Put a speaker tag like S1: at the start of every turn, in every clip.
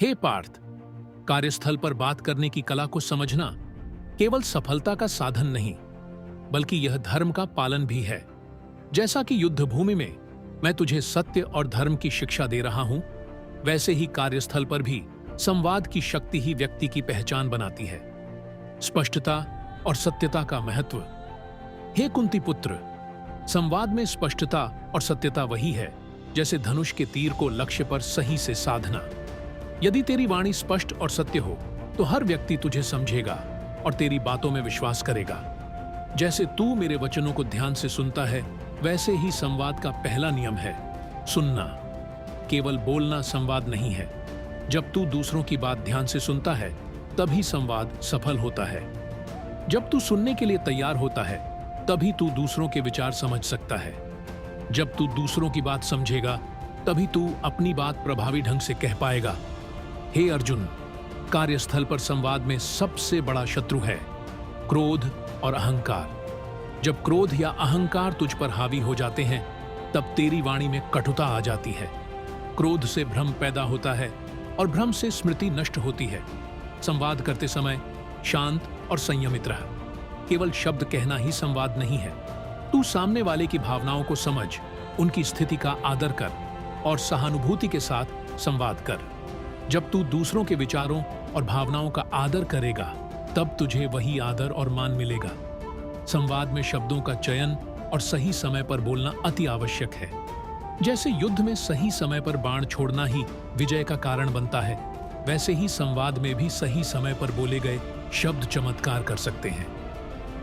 S1: हे पार्थ, कार्यस्थल पर बात करने की कला को समझना केवल सफलता का साधन नहीं, बल्कि यह धर्म का पालन भी है। जैसा कि युद्ध भूमि में मैं तुझे सत्य और धर्म की शिक्षा दे रहा हूं, वैसे ही कार्यस्थल पर भी संवाद की शक्ति ही व्यक्ति की पहचान बनाती है। स्पष्टता और सत्यता का महत्व। हे कुंती पुत्र, संवाद में स्पष्टता और सत्यता वही है जैसे धनुष के तीर को लक्ष्य पर सही से साधना। यदि तेरी वाणी स्पष्ट और सत्य हो तो हर व्यक्ति तुझे समझेगा और तेरी बातों में विश्वास करेगा। जैसे तू मेरे वचनों को ध्यान से सुनता है, वैसे ही संवाद का पहला नियम है सुनना। केवल बोलना संवाद नहीं है। जब तू दूसरों की बात ध्यान से सुनता है, तभी संवाद सफल होता है। जब तू सुनने के लिए तैयार होता है, तभी तू दूसरों के विचार समझ सकता है। जब तू दूसरों की बात समझेगा, तभी तू अपनी बात प्रभावी ढंग से कह पाएगा। हे अर्जुन, कार्यस्थल पर संवाद में सबसे बड़ा शत्रु है क्रोध और अहंकार। जब क्रोध या अहंकार तुझ पर हावी हो जाते हैं, तब तेरी वाणी में कटुता आ जाती है। क्रोध से भ्रम पैदा होता है और भ्रम से स्मृति नष्ट होती है। संवाद करते समय शांत और संयमित रह। केवल शब्द कहना ही संवाद नहीं है। तू सामने वाले की भावनाओं को समझ, उनकी स्थिति का आदर कर और सहानुभूति के साथ संवाद कर। जब तू दूसरों के विचारों और भावनाओं का आदर करेगा, तब तुझे वही आदर और मान मिलेगा। संवाद में शब्दों का चयन और सही समय पर बोलना अति आवश्यक है। जैसे युद्ध में सही समय पर बाण छोड़ना ही विजय का कारण बनता है, वैसे ही संवाद में भी सही समय पर बोले गए शब्द चमत्कार कर सकते हैं।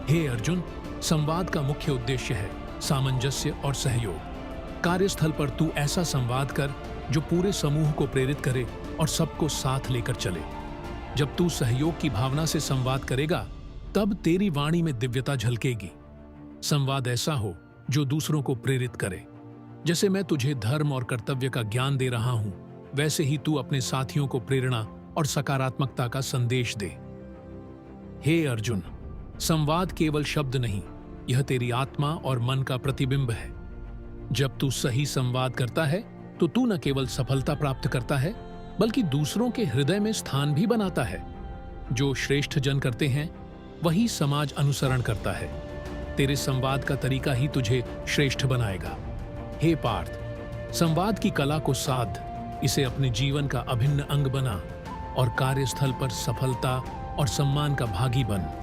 S1: हे अर्जुन, संवाद का मुख्य उद्देश्य है सामंजस्य और सहयोग। कार्यस्थल पर तू ऐसा संवाद कर जो पूरे समूह को प्रेरित करे और सबको साथ लेकर चले। जब तू सहयोग की भावना से संवाद करेगा, तब तेरी वाणी में दिव्यता झलकेगी। संवाद ऐसा हो जो दूसरों को प्रेरित करे। जैसे मैं तुझे धर्म और कर्तव्य का ज्ञान दे रहा हूं, वैसे ही तू अपने साथियों को प्रेरणा और सकारात्मकता का संदेश दे। हे अर्जुन, संवाद केवल शब्द नहीं, यह तेरी आत्मा और मन का प्रतिबिंब है। जब तू सही संवाद करता है, तो तू न केवल सफलता प्राप्त करता है, बल्कि दूसरों के हृदय में स्थान भी बनाता है। जो श्रेष्ठ जन करते हैं, वही समाज अनुसरण करता है। तेरे संवाद का तरीका ही तुझे श्रेष्ठ बनाएगा। हे पार्थ, संवाद की कला को साध, इसे अपने जीवन का अभिन्न अंग बना और कार्यस्थल पर सफलता और सम्मान का भागी बन।